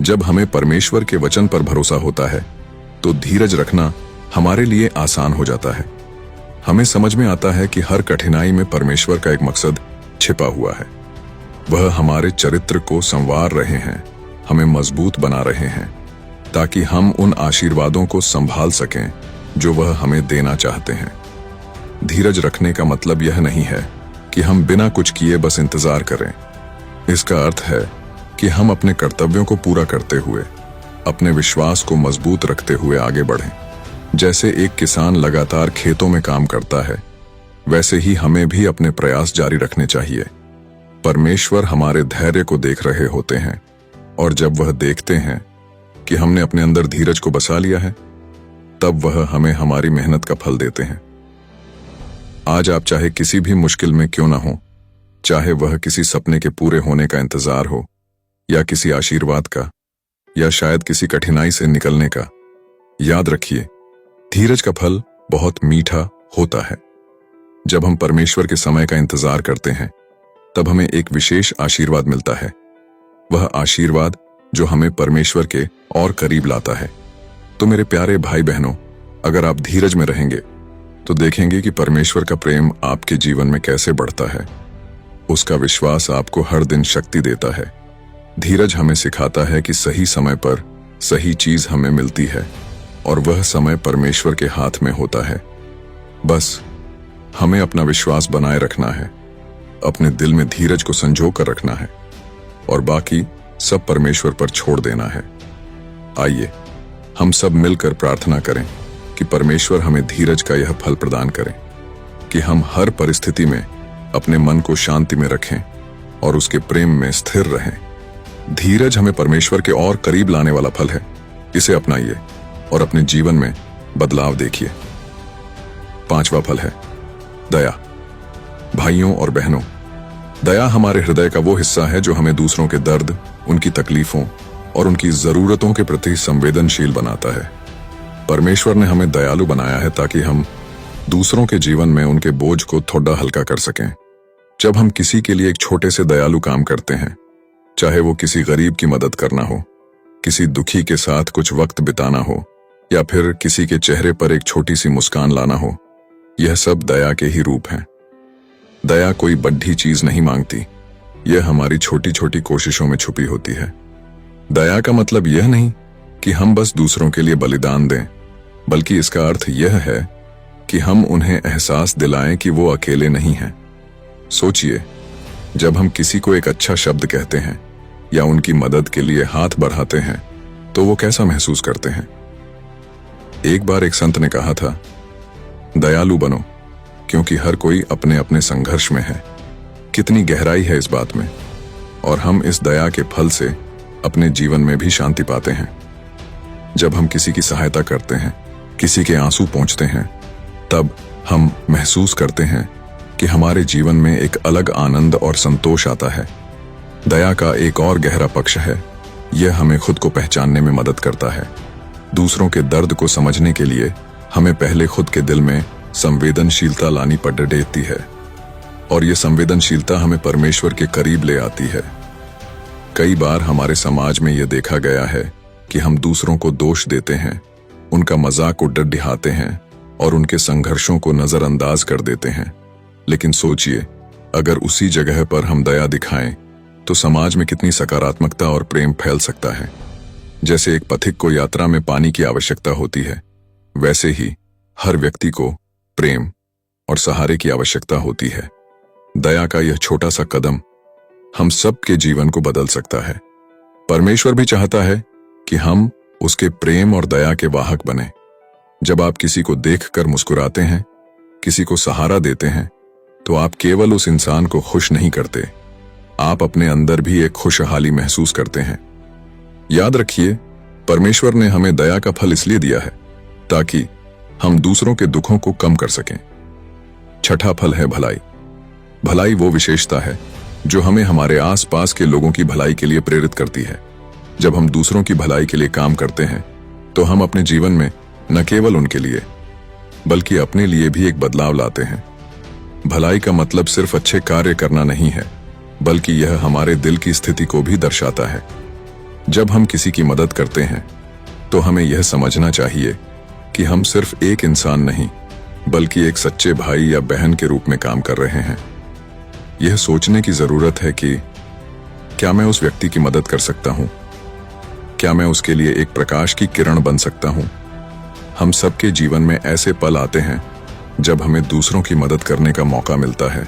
जब हमें परमेश्वर के वचन पर भरोसा होता है तो धीरज रखना हमारे लिए आसान हो जाता है। हमें समझ में आता है कि हर कठिनाई में परमेश्वर का एक मकसद छिपा हुआ है। वह हमारे चरित्र को संवार रहे हैं, हमें मजबूत बना रहे हैं, ताकि हम उन आशीर्वादों को संभाल सकें जो वह हमें देना चाहते हैं। धीरज रखने का मतलब यह नहीं है कि हम बिना कुछ किए बस इंतजार करें। इसका अर्थ है कि हम अपने कर्तव्यों को पूरा करते हुए अपने विश्वास को मजबूत रखते हुए आगे बढ़ें। जैसे एक किसान लगातार खेतों में काम करता है, वैसे ही हमें भी अपने प्रयास जारी रखने चाहिए। परमेश्वर हमारे धैर्य को देख रहे होते हैं, और जब वह देखते हैं कि हमने अपने अंदर धीरज को बसा लिया है, तब वह हमें हमारी मेहनत का फल देते हैं। आज आप चाहे किसी भी मुश्किल में क्यों ना हो, चाहे वह किसी सपने के पूरे होने का इंतजार हो, या किसी आशीर्वाद का, या शायद किसी कठिनाई से निकलने का, याद रखिए, धीरज का फल बहुत मीठा होता है। जब हम परमेश्वर के समय का इंतजार करते हैं, तब हमें एक विशेष आशीर्वाद मिलता है। वह आशीर्वाद जो हमें परमेश्वर के और करीब लाता है। तो मेरे प्यारे भाई बहनों, अगर आप धीरज में रहेंगे तो देखेंगे कि परमेश्वर का प्रेम आपके जीवन में कैसे बढ़ता है। उसका विश्वास आपको हर दिन शक्ति देता है। धीरज हमें सिखाता है कि सही समय पर सही चीज हमें मिलती है, और वह समय परमेश्वर के हाथ में होता है। बस हमें अपना विश्वास बनाए रखना है, अपने दिल में धीरज को संजो कर रखना है, और बाकी सब परमेश्वर पर छोड़ देना है। आइए हम सब मिलकर प्रार्थना करें कि परमेश्वर हमें धीरज का यह फल प्रदान करें, कि हम हर परिस्थिति में अपने मन को शांति में रखें और उसके प्रेम में स्थिर रहें। धीरज हमें परमेश्वर के और करीब लाने वाला फल है। इसे अपनाइए और अपने जीवन में बदलाव देखिए। 5वां फल है दया। भाइयों और बहनों, दया हमारे हृदय का वो हिस्सा है जो हमें दूसरों के दर्द, उनकी तकलीफों और उनकी जरूरतों के प्रति संवेदनशील बनाता है। परमेश्वर ने हमें दयालु बनाया है ताकि हम दूसरों के जीवन में उनके बोझ को थोड़ा हल्का कर सकें। जब हम किसी के लिए एक छोटे से दयालु काम करते हैं, चाहे वो किसी गरीब की मदद करना हो, किसी दुखी के साथ कुछ वक्त बिताना हो, या फिर किसी के चेहरे पर एक छोटी सी मुस्कान लाना हो, यह सब दया के ही रूप हैं। दया कोई बड़ी चीज नहीं मांगती, यह हमारी छोटी छोटी कोशिशों में छुपी होती है। दया का मतलब यह नहीं कि हम बस दूसरों के लिए बलिदान दें, बल्कि इसका अर्थ यह है कि हम उन्हें एहसास दिलाएं कि वो अकेले नहीं हैं। सोचिए, जब हम किसी को एक अच्छा शब्द कहते हैं या उनकी मदद के लिए हाथ बढ़ाते हैं, तो वो कैसा महसूस करते हैं। एक बार एक संत ने कहा था, दयालु बनो, क्योंकि हर कोई अपने अपने संघर्ष में है। कितनी गहराई है इस बात में, और हम इस दया के फल से अपने जीवन में भी शांति पाते हैं। जब हम किसी की सहायता करते हैं, किसी के आंसू पोंछते हैं, तब हम महसूस करते हैं कि हमारे जीवन में एक अलग आनंद और संतोष आता है। दया का एक और गहरा पक्ष है, यह हमें खुद को पहचानने में मदद करता है। दूसरों के दर्द को समझने के लिए हमें पहले खुद के दिल में संवेदनशीलता लानी पड़ती है, और यह संवेदनशीलता हमें परमेश्वर के करीब ले आती है। कई बार हमारे समाज में यह देखा गया है कि हम दूसरों को दोष देते हैं, उनका मजाक उड़ाते हैं और उनके संघर्षों को नजरअंदाज कर देते हैं। लेकिन सोचिए, अगर उसी जगह पर हम दया दिखाएं तो समाज में कितनी सकारात्मकता और प्रेम फैल सकता है। जैसे एक पथिक को यात्रा में पानी की आवश्यकता होती है, वैसे ही हर व्यक्ति को प्रेम और सहारे की आवश्यकता होती है। दया का यह छोटा सा कदम हम सबके जीवन को बदल सकता है। परमेश्वर भी चाहता है कि हम उसके प्रेम और दया के वाहक बने। जब आप किसी को देखकर मुस्कुराते हैं, किसी को सहारा देते हैं, तो आप केवल उस इंसान को खुश नहीं करते, आप अपने अंदर भी एक खुशहाली महसूस करते हैं। याद रखिए, परमेश्वर ने हमें दया का फल इसलिए दिया है ताकि हम दूसरों के दुखों को कम कर सकें। 6ठा फल है भलाई। भलाई वो विशेषता है जो हमें हमारे आसपास के लोगों की भलाई के लिए प्रेरित करती है। जब हम दूसरों की भलाई के लिए काम करते हैं, तो हम अपने जीवन में न केवल उनके लिए बल्कि अपने लिए भी एक बदलाव लाते हैं। भलाई का मतलब सिर्फ अच्छे कार्य करना नहीं है, बल्कि यह हमारे दिल की स्थिति को भी दर्शाता है। जब हम किसी की मदद करते हैं तो हमें यह समझना चाहिए कि हम सिर्फ एक इंसान नहीं बल्कि एक सच्चे भाई या बहन के रूप में काम कर रहे हैं। यह सोचने की जरूरत है कि क्या मैं उस व्यक्ति की मदद कर सकता हूं? क्या मैं उसके लिए एक प्रकाश की किरण बन सकता हूं? हम सबके जीवन में ऐसे पल आते हैं जब हमें दूसरों की मदद करने का मौका मिलता है।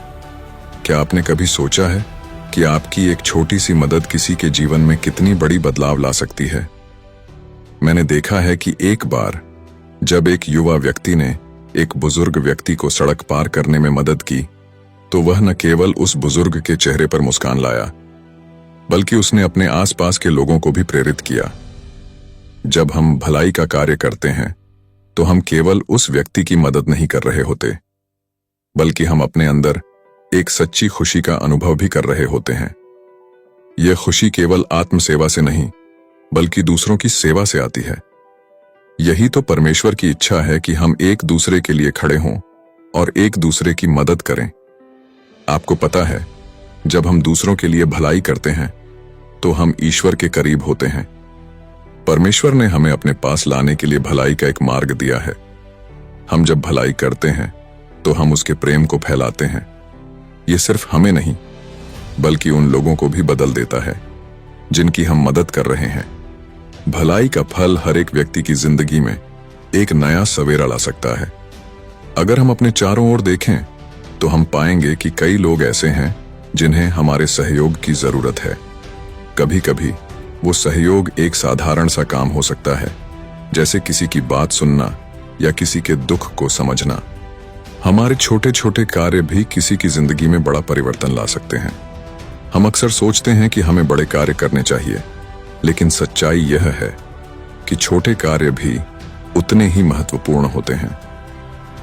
क्या आपने कभी सोचा है कि आपकी एक छोटी सी मदद किसी के जीवन में कितनी बड़ी बदलाव ला सकती है? मैंने देखा है कि एक बार जब एक युवा व्यक्ति ने एक बुजुर्ग व्यक्ति को सड़क पार करने में मदद की तो वह न केवल उस बुजुर्ग के चेहरे पर मुस्कान लाया बल्कि उसने अपने आसपास के लोगों को भी प्रेरित किया। जब हम भलाई का कार्य करते हैं तो हम केवल उस व्यक्ति की मदद नहीं कर रहे होते बल्कि हम अपने अंदर एक सच्ची खुशी का अनुभव भी कर रहे होते हैं। यह खुशी केवल आत्मसेवा से नहीं बल्कि दूसरों की सेवा से आती है। यही तो परमेश्वर की इच्छा है कि हम एक दूसरे के लिए खड़े हों और एक दूसरे की मदद करें। आपको पता है, जब हम दूसरों के लिए भलाई करते हैं तो हम ईश्वर के करीब होते हैं। परमेश्वर ने हमें अपने पास लाने के लिए भलाई का एक मार्ग दिया है। हम जब भलाई करते हैं तो हम उसके प्रेम को फैलाते हैं। ये सिर्फ हमें नहीं बल्कि उन लोगों को भी बदल देता है जिनकी हम मदद कर रहे हैं। भलाई का फल हर एक व्यक्ति की जिंदगी में एक नया सवेरा ला सकता है। अगर हम अपने चारों ओर देखें तो हम पाएंगे कि कई लोग ऐसे हैं जिन्हें हमारे सहयोग की जरूरत है। कभी कभी वो सहयोग एक साधारण सा काम हो सकता है, जैसे किसी की बात सुनना या किसी के दुख को समझना। हमारे छोटे छोटे कार्य भी किसी की जिंदगी में बड़ा परिवर्तन ला सकते हैं। हम अक्सर सोचते हैं कि हमें बड़े कार्य करने चाहिए, लेकिन सच्चाई यह है कि छोटे कार्य भी उतने ही महत्वपूर्ण होते हैं।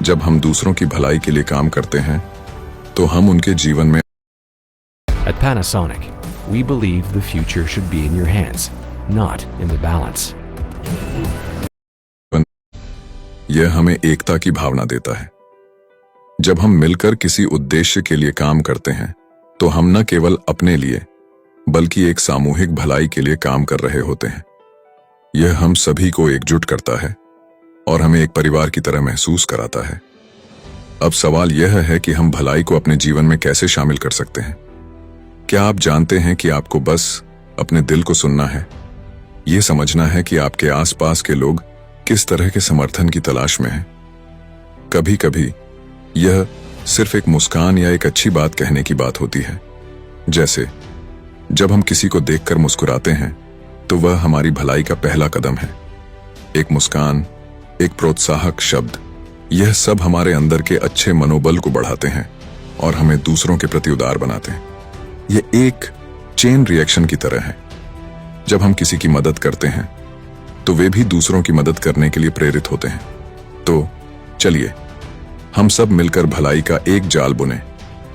जब हम दूसरों की भलाई के लिए काम करते हैं तो हम उनके जीवन में At Panasonic, we believe the future should be in your hands, not in the balance. यह हमें एकता की भावना देता है। जब हम मिलकर किसी उद्देश्य के लिए काम करते हैं तो हम न केवल अपने लिए बल्कि एक सामूहिक भलाई के लिए काम कर रहे होते हैं। यह हम सभी को एकजुट करता है और हमें एक परिवार की तरह महसूस कराता है। अब सवाल यह है कि हम भलाई को अपने जीवन में कैसे शामिल कर सकते हैं। क्या आप जानते हैं कि आपको बस अपने दिल को सुनना है? यह समझना है कि आपके आसपास के लोग किस तरह के समर्थन की तलाश में हैं। कभी कभी यह सिर्फ एक मुस्कान या एक अच्छी बात कहने की बात होती है। जैसे जब हम किसी को देखकर मुस्कुराते हैं तो वह हमारी भलाई का पहला कदम है। एक मुस्कान, एक प्रोत्साहक शब्द, यह सब हमारे अंदर के अच्छे मनोबल को बढ़ाते हैं और हमें दूसरों के प्रति उदार बनाते हैं। यह एक चेन रिएक्शन की तरह है। जब हम किसी की मदद करते हैं तो वे भी दूसरों की मदद करने के लिए प्रेरित होते हैं। तो चलिए हम सब मिलकर भलाई का एक जाल बुने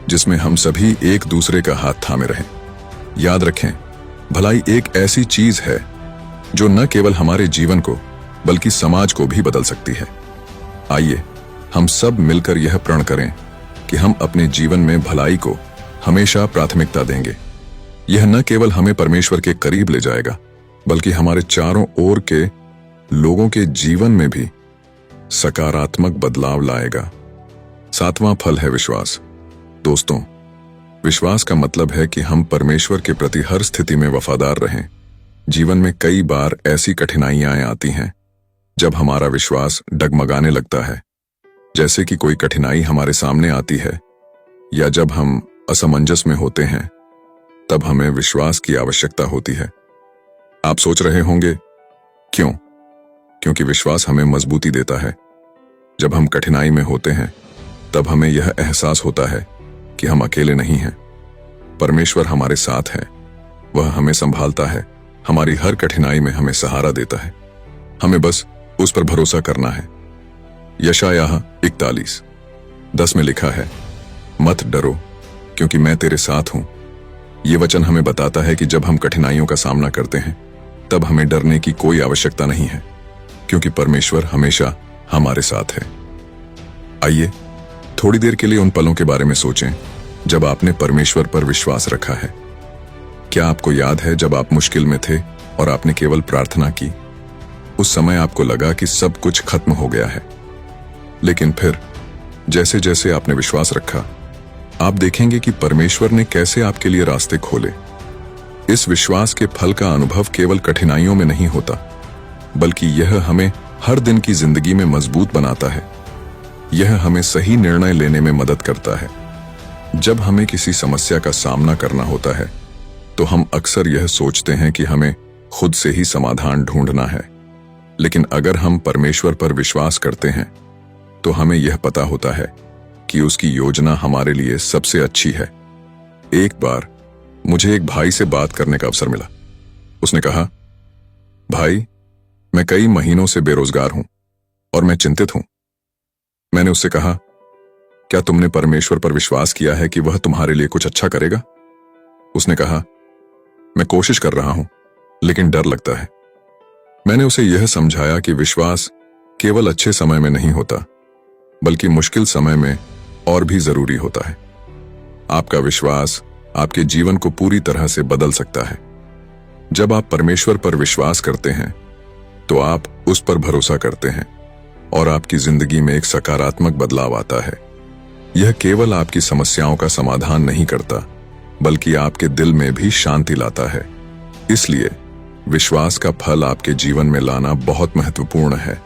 जिसमें हम सभी एक दूसरे का हाथ थामे रहें। याद रखें, भलाई एक ऐसी चीज है जो न केवल हमारे जीवन को बल्कि समाज को भी बदल सकती है। आइए हम सब मिलकर यह प्रण करें कि हम अपने जीवन में भलाई को हमेशा प्राथमिकता देंगे। यह न केवल हमें परमेश्वर के करीब ले जाएगा बल्कि हमारे चारों ओर के लोगों के जीवन में भी सकारात्मक बदलाव लाएगा। 7वां फल है विश्वास। दोस्तों, विश्वास का मतलब है कि हम परमेश्वर के प्रति हर स्थिति में वफादार रहें। जीवन में कई बार ऐसी कठिनाइयां आती हैं जब हमारा विश्वास डगमगाने लगता है, जैसे कि कोई कठिनाई हमारे सामने आती है या जब हम असमंजस में होते हैं, तब हमें विश्वास की आवश्यकता होती है। आप सोच रहे होंगे क्यों? क्योंकि विश्वास हमें मजबूती देता है। जब हम कठिनाई में होते हैं तब हमें यह एहसास होता है कि हम अकेले नहीं हैं। परमेश्वर हमारे साथ है, वह हमें संभालता है, हमारी हर कठिनाई में हमें सहारा देता है। हमें बस उस पर भरोसा करना है। यशायाह 41:10 में लिखा है, मत डरो क्योंकि मैं तेरे साथ हूं। ये वचन हमें बताता है कि जब हम कठिनाइयों का सामना करते हैं तब हमें डरने की कोई आवश्यकता नहीं है, क्योंकि परमेश्वर हमेशा हमारे साथ है। आइए थोड़ी देर के लिए उन पलों के बारे में सोचें जब आपने परमेश्वर पर विश्वास रखा है। क्या आपको याद है जब आप मुश्किल में थे और आपने केवल प्रार्थना की, उस समय आपको लगा कि सब कुछ खत्म हो गया है। लेकिन फिर जैसे जैसे आपने विश्वास रखा, आप देखेंगे कि परमेश्वर ने कैसे आपके लिए रास्ते खोले। इस विश्वास के फल का अनुभव केवल कठिनाइयों में नहीं होता, बल्कि यह हमें हर दिन की जिंदगी में मजबूत बनाता है। यह हमें सही निर्णय लेने में मदद करता है। जब हमें किसी समस्या का सामना करना होता है, तो हम अक्सर यह सोचते हैं कि हमें खुद से ही समाधान ढूंढना है। लेकिन अगर हम परमेश्वर पर विश्वास करते हैं, तो हमें यह पता होता है कि उसकी योजना हमारे लिए सबसे अच्छी है। एक बार मुझे एक भाई से बात करने का अवसर मिला। उसने कहा, भाई, मैं कई महीनों से बेरोजगार हूं और मैं चिंतित हूं। मैंने उससे कहा, क्या तुमने परमेश्वर पर विश्वास किया है कि वह तुम्हारे लिए कुछ अच्छा करेगा? उसने कहा, मैं कोशिश कर रहा हूं, लेकिन डर लगता है। मैंने उसे यह समझाया कि विश्वास केवल अच्छे समय में नहीं होता, बल्कि मुश्किल समय में और भी जरूरी होता है। आपका विश्वास आपके जीवन को पूरी तरह से बदल सकता है। जब आप परमेश्वर पर विश्वास करते हैं, तो आप उस पर भरोसा करते हैं और आपकी जिंदगी में एक सकारात्मक बदलाव आता है। यह केवल आपकी समस्याओं का समाधान नहीं करता, बल्कि आपके दिल में भी शांति लाता है। इसलिए विश्वास का फल आपके जीवन में लाना बहुत महत्वपूर्ण है।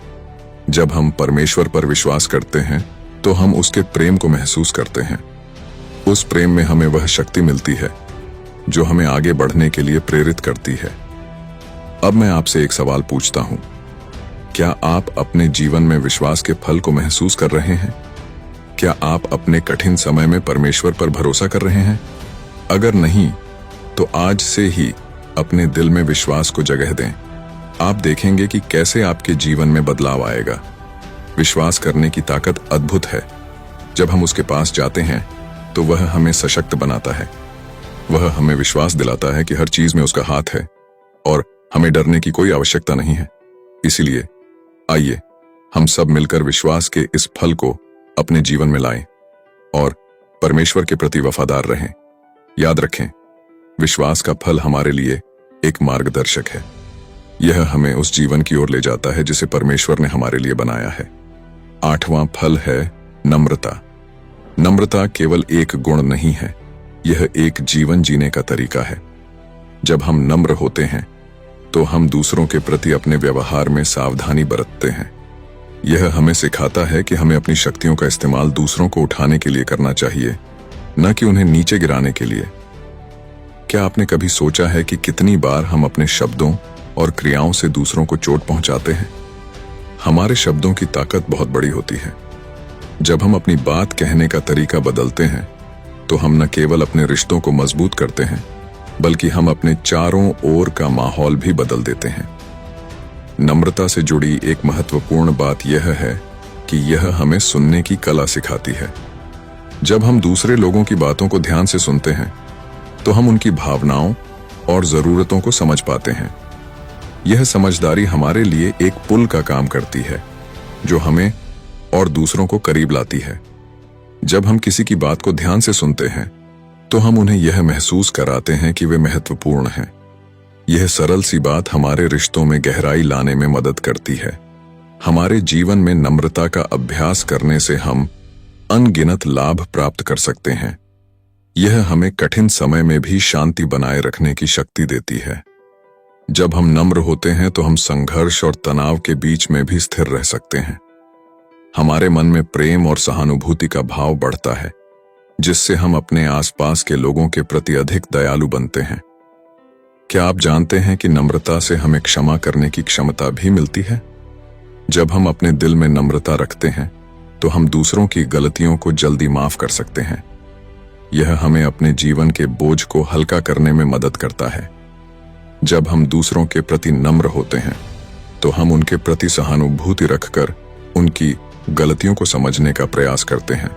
जब हम परमेश्वर पर विश्वास करते हैं, तो हम उसके प्रेम को महसूस करते हैं। उस प्रेम में हमें वह शक्ति मिलती है जो हमें आगे बढ़ने के लिए प्रेरित करती है। अब मैं आपसे एक सवाल पूछता हूं, क्या आप अपने जीवन में विश्वास के फल को महसूस कर रहे हैं? क्या आप अपने कठिन समय में परमेश्वर पर भरोसा कर रहे हैं? अगर नहीं, तो आज से ही अपने दिल में विश्वास को जगह दें। आप देखेंगे कि कैसे आपके जीवन में बदलाव आएगा। विश्वास करने की ताकत अद्भुत है। जब हम उसके पास जाते हैं, तो वह हमें सशक्त बनाता है। वह हमें विश्वास दिलाता है कि हर चीज में उसका हाथ है और हमें डरने की कोई आवश्यकता नहीं है। इसीलिए आइए हम सब मिलकर विश्वास के इस फल को अपने जीवन में लाएं और परमेश्वर के प्रति वफादार रहें। याद रखें, विश्वास का फल हमारे लिए एक मार्गदर्शक है। यह हमें उस जीवन की ओर ले जाता है जिसे परमेश्वर ने हमारे लिए बनाया है। 8वां फल है नम्रता। नम्रता केवल एक गुण नहीं है, यह एक जीवन जीने का तरीका है। जब हम नम्र होते हैं, तो हम दूसरों के प्रति अपने व्यवहार में सावधानी बरतते हैं। यह हमें सिखाता है कि हमें अपनी शक्तियों का इस्तेमाल दूसरों को उठाने के लिए करना चाहिए, न कि उन्हें नीचे गिराने के लिए। क्या आपने कभी सोचा है कि कितनी बार हम अपने शब्दों और क्रियाओं से दूसरों को चोट पहुंचाते हैं? हमारे शब्दों की ताकत बहुत बड़ी होती है। जब हम अपनी बात कहने का तरीका बदलते हैं, तो हम न केवल अपने रिश्तों को मजबूत करते हैं, बल्कि हम अपने चारों ओर का माहौल भी बदल देते हैं। नम्रता से जुड़ी एक महत्वपूर्ण बात यह है कि यह हमें सुनने की कला सिखाती है। जब हम दूसरे लोगों की बातों को ध्यान से सुनते हैं, तो हम उनकी भावनाओं और जरूरतों को समझ पाते हैं। यह समझदारी हमारे लिए एक पुल का काम करती है, जो हमें और दूसरों को करीब लाती है। जब हम किसी की बात को ध्यान से सुनते हैं, तो हम उन्हें यह महसूस कराते हैं कि वे महत्वपूर्ण हैं। यह सरल सी बात हमारे रिश्तों में गहराई लाने में मदद करती है। हमारे जीवन में नम्रता का अभ्यास करने से हम अनगिनत लाभ प्राप्त कर सकते हैं। यह हमें कठिन समय में भी शांति बनाए रखने की शक्ति देती है। जब हम नम्र होते हैं, तो हम संघर्ष और तनाव के बीच में भी स्थिर रह सकते हैं। हमारे मन में प्रेम और सहानुभूति का भाव बढ़ता है, जिससे हम अपने आसपास के लोगों के प्रति अधिक दयालु बनते हैं। क्या आप जानते हैं कि नम्रता से हमें क्षमा करने की क्षमता भी मिलती है? जब हम अपने दिल में नम्रता रखते हैं, तो हम दूसरों की गलतियों को जल्दी माफ कर सकते हैं। यह हमें अपने जीवन के बोझ को हल्का करने में मदद करता है। जब हम दूसरों के प्रति नम्र होते हैं, तो हम उनके प्रति सहानुभूति रखकर उनकी गलतियों को समझने का प्रयास करते हैं।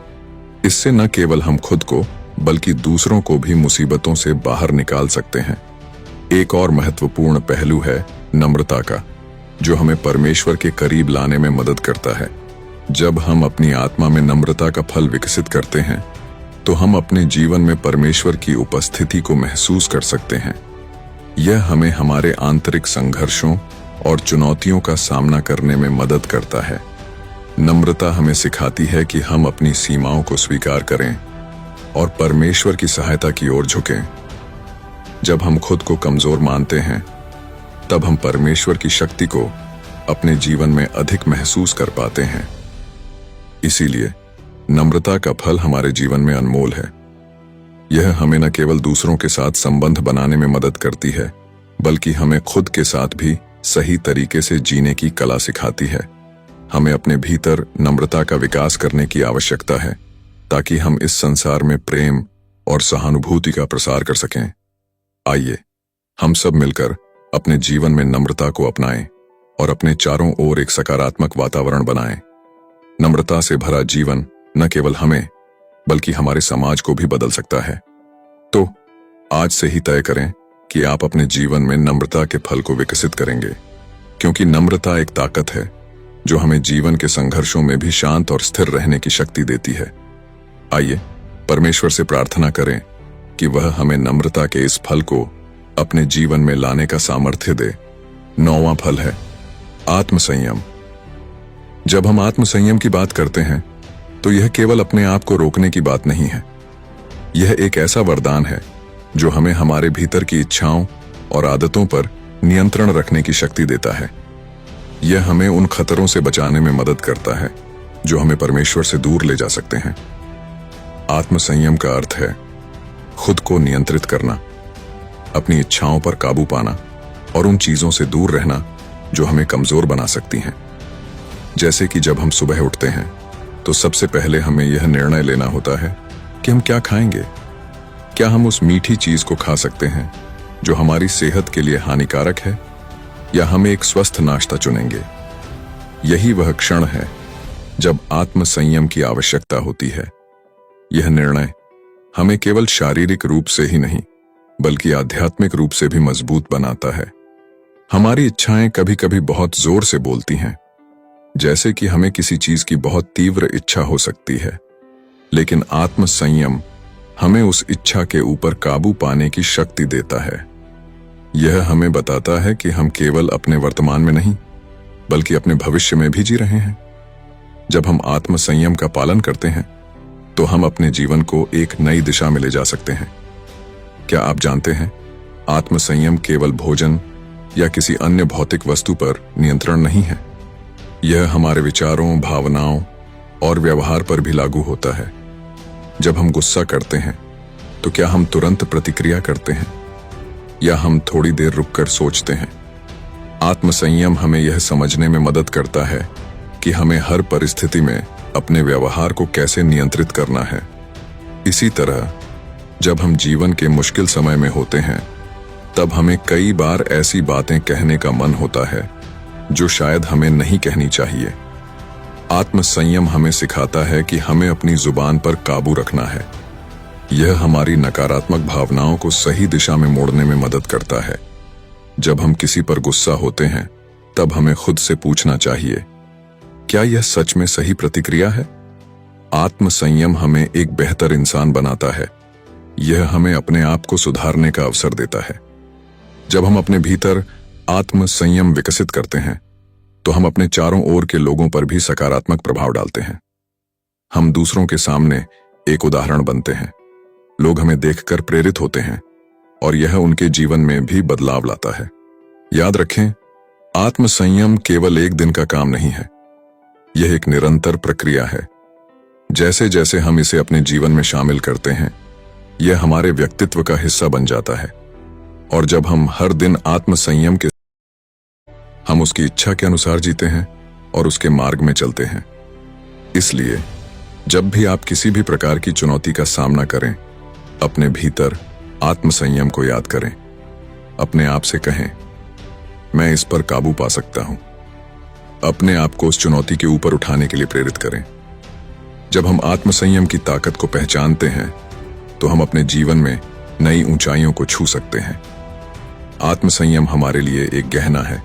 इससे न केवल हम खुद को, बल्कि दूसरों को भी मुसीबतों से बाहर निकाल सकते हैं। एक और महत्वपूर्ण पहलू है नम्रता का, जो हमें परमेश्वर के करीब लाने में मदद करता है। जब हम अपनी आत्मा में नम्रता का फल विकसित करते हैं, तो हम अपने जीवन में परमेश्वर की उपस्थिति को महसूस कर सकते हैं। यह हमें हमारे आंतरिक संघर्षों और चुनौतियों का सामना करने में मदद करता है। नम्रता हमें सिखाती है कि हम अपनी सीमाओं को स्वीकार करें और परमेश्वर की सहायता की ओर झुकें। जब हम खुद को कमजोर मानते हैं, तब हम परमेश्वर की शक्ति को अपने जीवन में अधिक महसूस कर पाते हैं। इसीलिए नम्रता का फल हमारे जीवन में अनमोल है। यह हमें न केवल दूसरों के साथ संबंध बनाने में मदद करती है, बल्कि हमें खुद के साथ भी सही तरीके से जीने की कला सिखाती है। हमें अपने भीतर नम्रता का विकास करने की आवश्यकता है, ताकि हम इस संसार में प्रेम और सहानुभूति का प्रसार कर सकें। आइए हम सब मिलकर अपने जीवन में नम्रता को अपनाएं और अपने चारों ओर एक सकारात्मक वातावरण बनाएं। नम्रता से भरा जीवन न केवल हमें बल्कि हमारे समाज को भी बदल सकता है। तो आज से ही तय करें कि आप अपने जीवन में नम्रता के फल को विकसित करेंगे, क्योंकि नम्रता एक ताकत है जो हमें जीवन के संघर्षों में भी शांत और स्थिर रहने की शक्ति देती है। आइए परमेश्वर से प्रार्थना करें कि वह हमें नम्रता के इस फल को अपने जीवन में लाने का सामर्थ्य दे। 9वां फल है आत्मसंयम। जब हम आत्मसंयम की बात करते हैं, तो यह केवल अपने आप को रोकने की बात नहीं है। यह एक ऐसा वरदान है जो हमें हमारे भीतर की इच्छाओं और आदतों पर नियंत्रण रखने की शक्ति देता है। यह हमें उन खतरों से बचाने में मदद करता है जो हमें परमेश्वर से दूर ले जा सकते हैं। आत्मसंयम का अर्थ है खुद को नियंत्रित करना, अपनी इच्छाओं पर काबू पाना और उन चीजों से दूर रहना जो हमें कमजोर बना सकती हैं। जैसे कि जब हम सुबह उठते हैं, तो सबसे पहले हमें यह निर्णय लेना होता है कि हम क्या खाएंगे। क्या हम उस मीठी चीज को खा सकते हैं जो हमारी सेहत के लिए हानिकारक है, या हम एक स्वस्थ नाश्ता चुनेंगे। यही वह क्षण है जब आत्मसंयम की आवश्यकता होती है। यह निर्णय हमें केवल शारीरिक रूप से ही नहीं, बल्कि आध्यात्मिक रूप से भी मजबूत बनाता है। हमारी इच्छाएं कभी कभी बहुत जोर से बोलती हैं, जैसे कि हमें किसी चीज की बहुत तीव्र इच्छा हो सकती है, लेकिन आत्मसंयम हमें उस इच्छा के ऊपर काबू पाने की शक्ति देता है। यह हमें बताता है कि हम केवल अपने वर्तमान में नहीं, बल्कि अपने भविष्य में भी जी रहे हैं। जब हम आत्मसंयम का पालन करते हैं, तो हम अपने जीवन को एक नई दिशा में ले जा सकते हैं। क्या आप जानते हैं, आत्मसंयम केवल भोजन या किसी अन्य भौतिक वस्तु पर नियंत्रण नहीं है। यह हमारे विचारों, भावनाओं और व्यवहार पर भी लागू होता है। जब हम गुस्सा करते हैं, तो क्या हम तुरंत प्रतिक्रिया करते हैं, या हम थोड़ी देर रुककर सोचते हैं? आत्मसंयम हमें यह समझने में मदद करता है कि हमें हर परिस्थिति में अपने व्यवहार को कैसे नियंत्रित करना है। इसी तरह जब हम जीवन के मुश्किल समय में होते हैं, तब हमें कई बार ऐसी बातें कहने का मन होता है जो शायद हमें नहीं कहनी चाहिए। आत्मसंयम हमें सिखाता है कि हमें अपनी जुबान पर काबू रखना है। यह हमारी नकारात्मक भावनाओं को सही दिशा में मोड़ने में मदद करता है। जब हम किसी पर गुस्सा होते हैं, तब हमें खुद से पूछना चाहिए, क्या यह सच में सही प्रतिक्रिया है? आत्मसंयम हमें एक बेहतर इंसान बनाता है। यह हमें अपने आप को सुधारने का अवसर देता है। जब हम अपने भीतर आत्मसंयम विकसित करते हैं, तो हम अपने चारों ओर के लोगों पर भी सकारात्मक प्रभाव डालते हैं। हम दूसरों के सामने एक उदाहरण बनते हैं। लोग हमें देखकर प्रेरित होते हैं और यह उनके जीवन में भी बदलाव लाता है। याद रखें, आत्मसंयम केवल एक दिन का काम नहीं है। यह एक निरंतर प्रक्रिया है। जैसे जैसे हम इसे अपने जीवन में शामिल करते हैं, यह हमारे व्यक्तित्व का हिस्सा बन जाता है। और जब हम हर दिन आत्मसंयम के हम उसकी इच्छा के अनुसार जीते हैं और उसके मार्ग में चलते हैं। इसलिए जब भी आप किसी भी प्रकार की चुनौती का सामना करें, अपने भीतर आत्मसंयम को याद करें। अपने आप से कहें, मैं इस पर काबू पा सकता हूं। अपने आप को उस चुनौती के ऊपर उठाने के लिए प्रेरित करें। जब हम आत्मसंयम की ताकत को पहचानते हैं, तो हम अपने जीवन में नई ऊंचाइयों को छू सकते हैं। आत्मसंयम हमारे लिए एक गहना है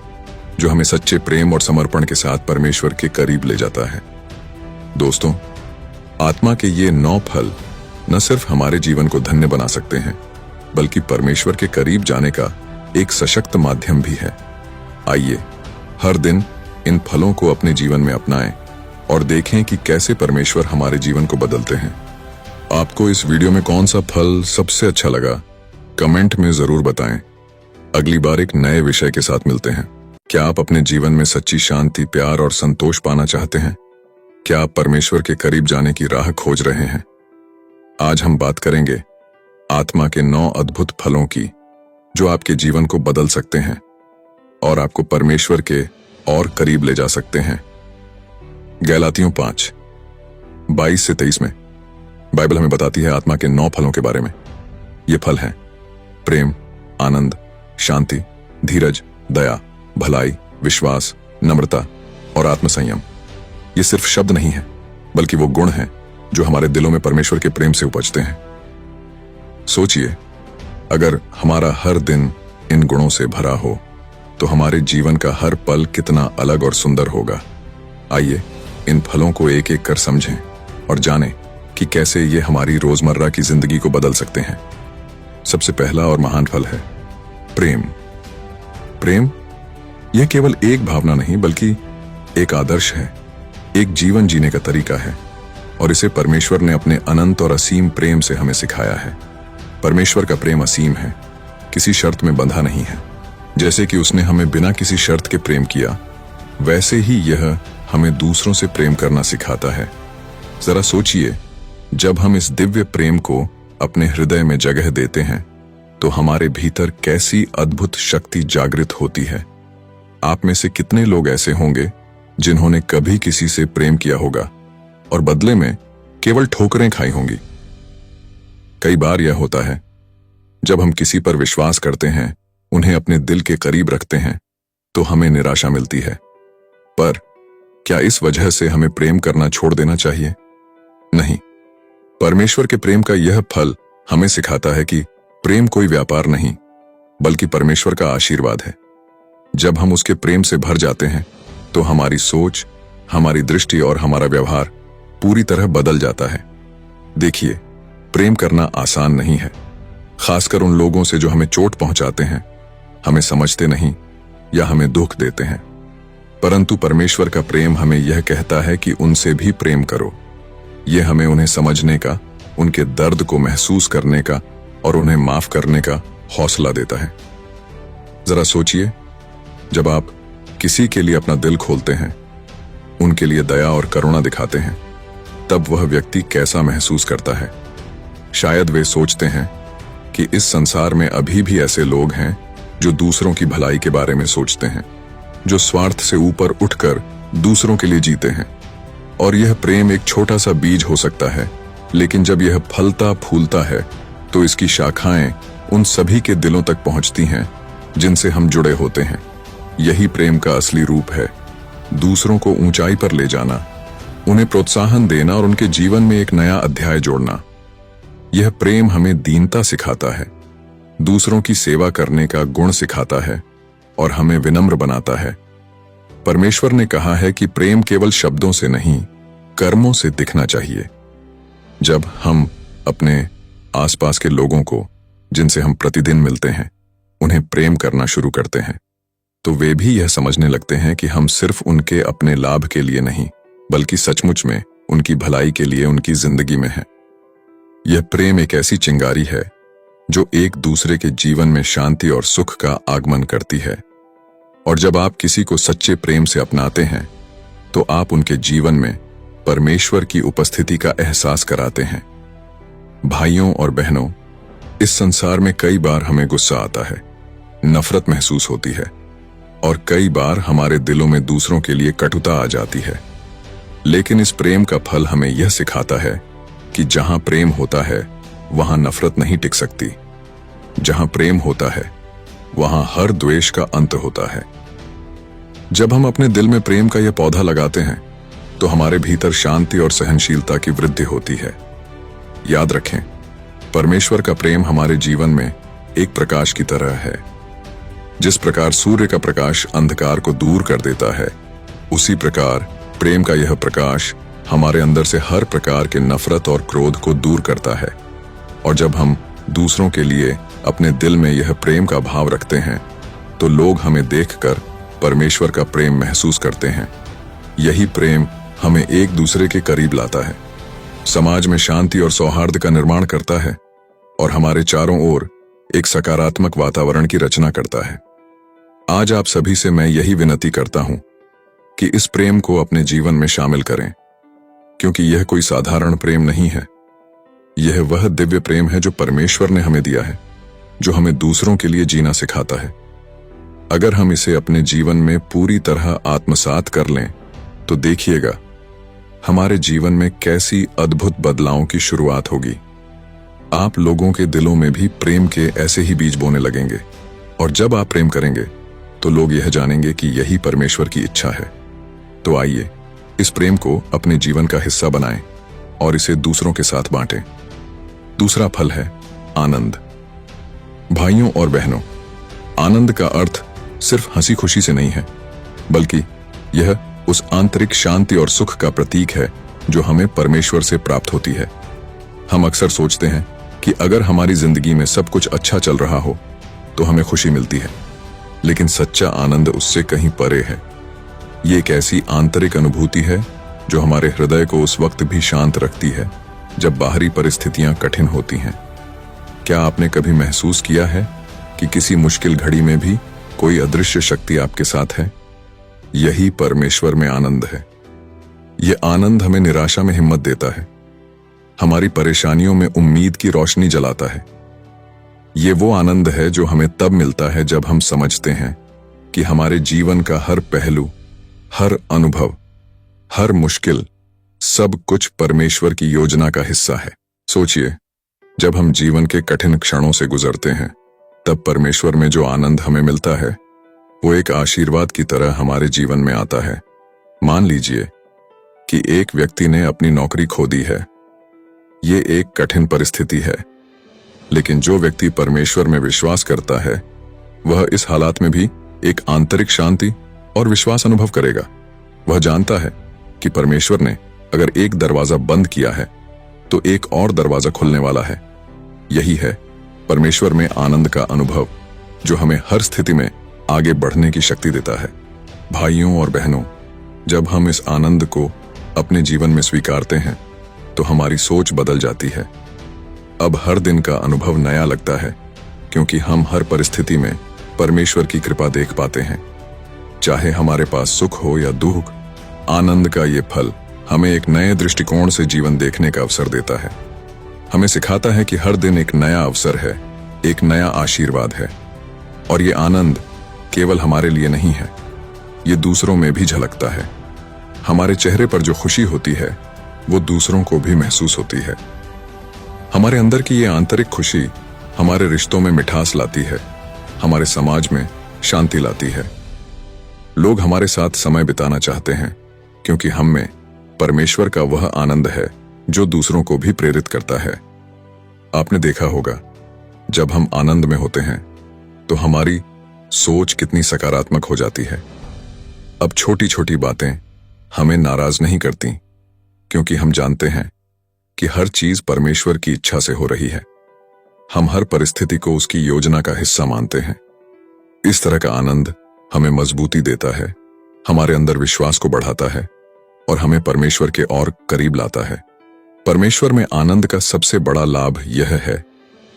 जो हमें सच्चे प्रेम और समर्पण के साथ परमेश्वर के करीब ले जाता है। दोस्तों, आत्मा के ये 9 फल न सिर्फ हमारे जीवन को धन्य बना सकते हैं, बल्कि परमेश्वर के करीब जाने का एक सशक्त माध्यम भी है। आइए हर दिन इन फलों को अपने जीवन में अपनाएं और देखें कि कैसे परमेश्वर हमारे जीवन को बदलते हैं। आपको इस वीडियो में कौन सा फल सबसे अच्छा लगा, कमेंट में जरूर बताएं। अगली बार एक नए विषय के साथ मिलते हैं। क्या आप अपने जीवन में सच्ची शांति, प्यार और संतोष पाना चाहते हैं? क्या आप परमेश्वर के करीब जाने की राह खोज रहे हैं? आज हम बात करेंगे आत्मा के 9 अद्भुत फलों की, जो आपके जीवन को बदल सकते हैं और आपको परमेश्वर के और करीब ले जा सकते हैं। गैलातियों 5:22-23 में बाइबल हमें बताती है आत्मा के 9 फलों के बारे में। ये फल हैं प्रेम, आनंद, शांति, धीरज, दया, भलाई, विश्वास, नम्रता और आत्मसंयम। ये सिर्फ शब्द नहीं है, बल्कि वो गुण हैं जो हमारे दिलों में परमेश्वर के प्रेम से उपजते हैं। सोचिए, अगर हमारा हर दिन इन गुणों से भरा हो तो हमारे जीवन का हर पल कितना अलग और सुंदर होगा। आइए इन फलों को एक एक कर समझें और जानें कि कैसे ये हमारी रोजमर्रा की जिंदगी को बदल सकते हैं। सबसे पहला और महान फल है प्रेम। प्रेम यह केवल एक भावना नहीं, बल्कि एक आदर्श है, एक जीवन जीने का तरीका है, और इसे परमेश्वर ने अपने अनंत और असीम प्रेम से हमें सिखाया है। परमेश्वर का प्रेम असीम है, किसी शर्त में बंधा नहीं है। जैसे कि उसने हमें बिना किसी शर्त के प्रेम किया, वैसे ही यह हमें दूसरों से प्रेम करना सिखाता है। जरा सोचिए, जब हम इस दिव्य प्रेम को अपने हृदय में जगह देते हैं तो हमारे भीतर कैसी अद्भुत शक्ति जागृत होती है। आप में से कितने लोग ऐसे होंगे जिन्होंने कभी किसी से प्रेम किया होगा और बदले में केवल ठोकरें खाई होंगी। कई बार यह होता है, जब हम किसी पर विश्वास करते हैं, उन्हें अपने दिल के करीब रखते हैं, तो हमें निराशा मिलती है। पर क्या इस वजह से हमें प्रेम करना छोड़ देना चाहिए? नहीं। परमेश्वर के प्रेम का यह फल हमें सिखाता है कि प्रेम कोई व्यापार नहीं, बल्कि परमेश्वर का आशीर्वाद है। जब हम उसके प्रेम से भर जाते हैं तो हमारी सोच, हमारी दृष्टि और हमारा व्यवहार पूरी तरह बदल जाता है। देखिए, प्रेम करना आसान नहीं है, खासकर उन लोगों से जो हमें चोट पहुंचाते हैं, हमें समझते नहीं या हमें दुख देते हैं। परंतु परमेश्वर का प्रेम हमें यह कहता है कि उनसे भी प्रेम करो। यह हमें उन्हें समझने का, उनके दर्द को महसूस करने का और उन्हें माफ करने का हौसला देता है। जरा सोचिए, जब आप किसी के लिए अपना दिल खोलते हैं, उनके लिए दया और करुणा दिखाते हैं, तब वह व्यक्ति कैसा महसूस करता है। शायद वे सोचते हैं कि इस संसार में अभी भी ऐसे लोग हैं जो दूसरों की भलाई के बारे में सोचते हैं, जो स्वार्थ से ऊपर उठकर दूसरों के लिए जीते हैं। और यह प्रेम एक छोटा सा बीज हो सकता है, लेकिन जब यह फलता फूलता है तो इसकी शाखाएं उन सभी के दिलों तक पहुंचती हैं जिनसे हम जुड़े होते हैं। यही प्रेम का असली रूप है, दूसरों को ऊंचाई पर ले जाना, उन्हें प्रोत्साहन देना और उनके जीवन में एक नया अध्याय जोड़ना। यह प्रेम हमें दीनता सिखाता है, दूसरों की सेवा करने का गुण सिखाता है और हमें विनम्र बनाता है। परमेश्वर ने कहा है कि प्रेम केवल शब्दों से नहीं, कर्मों से दिखना चाहिए। जब हम अपने आसपास के लोगों को, जिनसे हम प्रतिदिन मिलते हैं, उन्हें प्रेम करना शुरू करते हैं, तो वे भी यह समझने लगते हैं कि हम सिर्फ उनके अपने लाभ के लिए नहीं, बल्कि सचमुच में उनकी भलाई के लिए उनकी जिंदगी में हैं। यह प्रेम एक ऐसी चिंगारी है जो एक दूसरे के जीवन में शांति और सुख का आगमन करती है। और जब आप किसी को सच्चे प्रेम से अपनाते हैं तो आप उनके जीवन में परमेश्वर की उपस्थिति का एहसास कराते हैं। भाइयों और बहनों, इस संसार में कई बार हमें गुस्सा आता है, नफरत महसूस होती है और कई बार हमारे दिलों में दूसरों के लिए कटुता आ जाती है। लेकिन इस प्रेम का फल हमें यह सिखाता है कि जहां प्रेम होता है वहां नफरत नहीं टिक सकती। जहां प्रेम होता है वहां हर द्वेष का अंत होता है। जब हम अपने दिल में प्रेम का यह पौधा लगाते हैं तो हमारे भीतर शांति और सहनशीलता की वृद्धि होती है। याद रखें, परमेश्वर का प्रेम हमारे जीवन में एक प्रकाश की तरह है। जिस प्रकार सूर्य का प्रकाश अंधकार को दूर कर देता है, उसी प्रकार प्रेम का यह प्रकाश हमारे अंदर से हर प्रकार के नफरत और क्रोध को दूर करता है। और जब हम दूसरों के लिए अपने दिल में यह प्रेम का भाव रखते हैं तो लोग हमें देखकर परमेश्वर का प्रेम महसूस करते हैं। यही प्रेम हमें एक दूसरे के करीब लाता है, समाज में शांति और सौहार्द का निर्माण करता है और हमारे चारों ओर एक सकारात्मक वातावरण की रचना करता है। आज आप सभी से मैं यही विनती करता हूं कि इस प्रेम को अपने जीवन में शामिल करें, क्योंकि यह कोई साधारण प्रेम नहीं है। यह वह दिव्य प्रेम है जो परमेश्वर ने हमें दिया है, जो हमें दूसरों के लिए जीना सिखाता है। अगर हम इसे अपने जीवन में पूरी तरह आत्मसात कर लें तो देखिएगा हमारे जीवन में कैसी अद्भुत बदलावों की शुरुआत होगी। आप लोगों के दिलों में भी प्रेम के ऐसे ही बीज बोने लगेंगे, और जब आप प्रेम करेंगे तो लोग यह जानेंगे कि यही परमेश्वर की इच्छा है। तो आइए इस प्रेम को अपने जीवन का हिस्सा बनाएं और इसे दूसरों के साथ बांटें। दूसरा फल है आनंद। भाइयों और बहनों, आनंद का अर्थ सिर्फ हंसी खुशी से नहीं है, बल्कि यह उस आंतरिक शांति और सुख का प्रतीक है जो हमें परमेश्वर से प्राप्त होती है। हम अक्सर सोचते हैं कि अगर हमारी जिंदगी में सब कुछ अच्छा चल रहा हो तो हमें खुशी मिलती है, लेकिन सच्चा आनंद उससे कहीं परे है। ये एक ऐसी आंतरिक अनुभूति है जो हमारे हृदय को उस वक्त भी शांत रखती है जब बाहरी परिस्थितियां कठिन होती हैं। क्या आपने कभी महसूस किया है कि किसी मुश्किल घड़ी में भी कोई अदृश्य शक्ति आपके साथ है? यही परमेश्वर में आनंद है। यह आनंद हमें निराशा में हिम्मत देता है, हमारी परेशानियों में उम्मीद की रोशनी जलाता है। ये वो आनंद है जो हमें तब मिलता है जब हम समझते हैं कि हमारे जीवन का हर पहलू, हर अनुभव, हर मुश्किल, सब कुछ परमेश्वर की योजना का हिस्सा है। सोचिए, जब हम जीवन के कठिन क्षणों से गुजरते हैं तब परमेश्वर में जो आनंद हमें मिलता है वो एक आशीर्वाद की तरह हमारे जीवन में आता है। मान लीजिए कि एक व्यक्ति ने अपनी नौकरी खो दी है। ये एक कठिन परिस्थिति है, लेकिन जो व्यक्ति परमेश्वर में विश्वास करता है वह इस हालात में भी एक आंतरिक शांति और विश्वास अनुभव करेगा। वह जानता है कि परमेश्वर ने अगर एक दरवाजा बंद किया है तो एक और दरवाजा खुलने वाला है। यही है परमेश्वर में आनंद का अनुभव जो हमें हर स्थिति में आगे बढ़ने की शक्ति देता है। भाइयों और बहनों, जब हम इस आनंद को अपने जीवन में स्वीकारते हैं तो हमारी सोच बदल जाती है। अब हर दिन का अनुभव नया लगता है, क्योंकि हम हर परिस्थिति में परमेश्वर की कृपा देख पाते हैं। चाहे हमारे पास सुख हो या दुख, आनंद का ये फल हमें एक नए दृष्टिकोण से जीवन देखने का अवसर देता है। हमें सिखाता है कि हर दिन एक नया अवसर है, एक नया आशीर्वाद है, और ये आनंद केवल हमारे लिए नहीं है, ये दूसरों में भी झलकता है। हमारे चेहरे पर जो खुशी होती है वो दूसरों को भी महसूस होती है। हमारे अंदर की ये आंतरिक खुशी हमारे रिश्तों में मिठास लाती है, हमारे समाज में शांति लाती है। लोग हमारे साथ समय बिताना चाहते हैं क्योंकि हम में परमेश्वर का वह आनंद है जो दूसरों को भी प्रेरित करता है। आपने देखा होगा, जब हम आनंद में होते हैं तो हमारी सोच कितनी सकारात्मक हो जाती है। अब छोटी छोटी बातें हमें नाराज नहीं करती, क्योंकि हम जानते हैं कि हर चीज परमेश्वर की इच्छा से हो रही है। हम हर परिस्थिति को उसकी योजना का हिस्सा मानते हैं। इस तरह का आनंद हमें मजबूती देता है, हमारे अंदर विश्वास को बढ़ाता है और हमें परमेश्वर के और करीब लाता है। परमेश्वर में आनंद का सबसे बड़ा लाभ यह है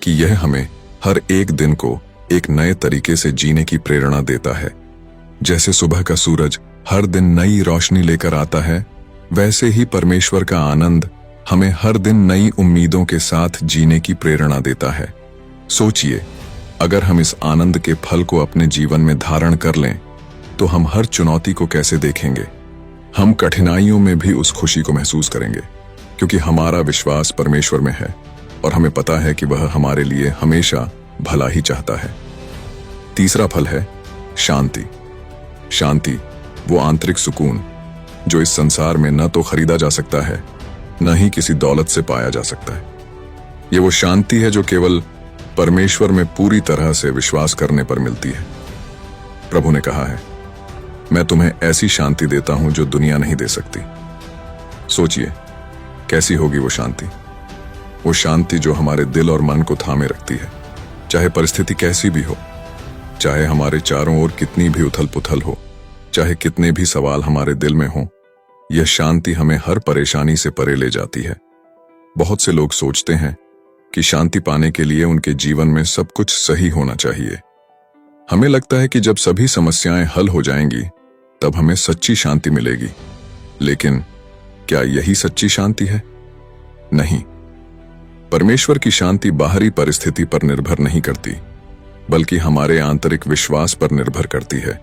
कि यह हमें हर एक दिन को एक नए तरीके से जीने की प्रेरणा देता है। जैसे सुबह का सूरज हर दिन नई रोशनी लेकर आता है, वैसे ही परमेश्वर का आनंद हमें हर दिन नई उम्मीदों के साथ जीने की प्रेरणा देता है। सोचिए, अगर हम इस आनंद के फल को अपने जीवन में धारण कर लें तो हम हर चुनौती को कैसे देखेंगे। हम कठिनाइयों में भी उस खुशी को महसूस करेंगे, क्योंकि हमारा विश्वास परमेश्वर में है और हमें पता है कि वह हमारे लिए हमेशा भला ही चाहता है। तीसरा फल है शांति। शांति वो आंतरिक सुकून जो इस संसार में न तो खरीदा जा सकता है, न ही किसी दौलत से पाया जा सकता है। ये वो शांति है जो केवल परमेश्वर में पूरी तरह से विश्वास करने पर मिलती है। प्रभु ने कहा है, मैं तुम्हें ऐसी शांति देता हूं जो दुनिया नहीं दे सकती। सोचिए, कैसी होगी वो शांति। वो शांति जो हमारे दिल और मन को थामे रखती है, चाहे परिस्थिति कैसी भी हो, चाहे हमारे चारों ओर कितनी भी उथल पुथल हो, चाहे कितने भी सवाल हमारे दिल में हों, यह शांति हमें हर परेशानी से परे ले जाती है। बहुत से लोग सोचते हैं कि शांति पाने के लिए उनके जीवन में सब कुछ सही होना चाहिए। हमें लगता है कि जब सभी समस्याएं हल हो जाएंगी तब हमें सच्ची शांति मिलेगी। लेकिन क्या यही सच्ची शांति है? नहीं। परमेश्वर की शांति बाहरी परिस्थिति पर निर्भर नहीं करती, बल्कि हमारे आंतरिक विश्वास पर निर्भर करती है।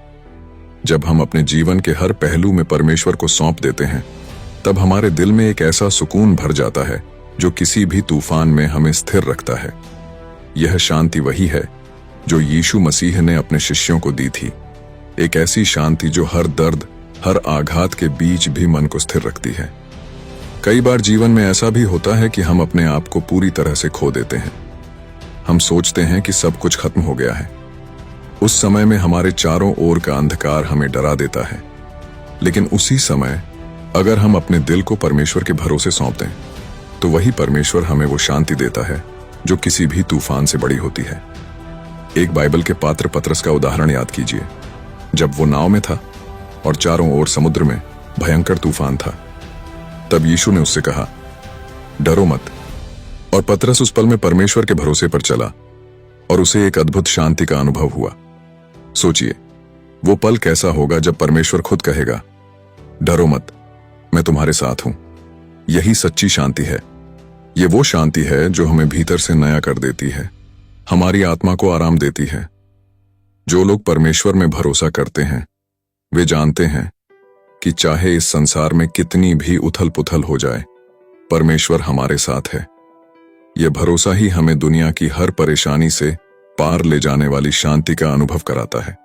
जब हम अपने जीवन के हर पहलू में परमेश्वर को सौंप देते हैं, तब हमारे दिल में एक ऐसा सुकून भर जाता है जो किसी भी तूफान में हमें स्थिर रखता है। यह शांति वही है जो यीशु मसीह ने अपने शिष्यों को दी थी, एक ऐसी शांति जो हर दर्द, हर आघात के बीच भी मन को स्थिर रखती है। कई बार जीवन में ऐसा भी होता है कि हम अपने आप को पूरी तरह से खो देते हैं। हम सोचते हैं कि सब कुछ खत्म हो गया है। उस समय में हमारे चारों ओर का अंधकार हमें डरा देता है। लेकिन उसी समय अगर हम अपने दिल को परमेश्वर के भरोसे सौंप दें, तो वही परमेश्वर हमें वो शांति देता है जो किसी भी तूफान से बड़ी होती है। एक बाइबल के पात्र पतरस का उदाहरण याद कीजिए। जब वो नाव में था और चारों ओर समुद्र में भयंकर तूफान था, तब यीशु ने उससे कहा, डरो मत। और पतरस उस पल में परमेश्वर के भरोसे पर चला और उसे एक अद्भुत शांति का अनुभव हुआ। सोचिए, वो पल कैसा होगा जब परमेश्वर खुद कहेगा, डरो मत, मैं तुम्हारे साथ हूं। यही सच्ची शांति है। ये वो शांति है जो हमें भीतर से नया कर देती है, हमारी आत्मा को आराम देती है। जो लोग परमेश्वर में भरोसा करते हैं, वे जानते हैं कि चाहे इस संसार में कितनी भी उथल पुथल हो जाए, परमेश्वर हमारे साथ है। यह भरोसा ही हमें दुनिया की हर परेशानी से पार ले जाने वाली शांति का अनुभव कराता है।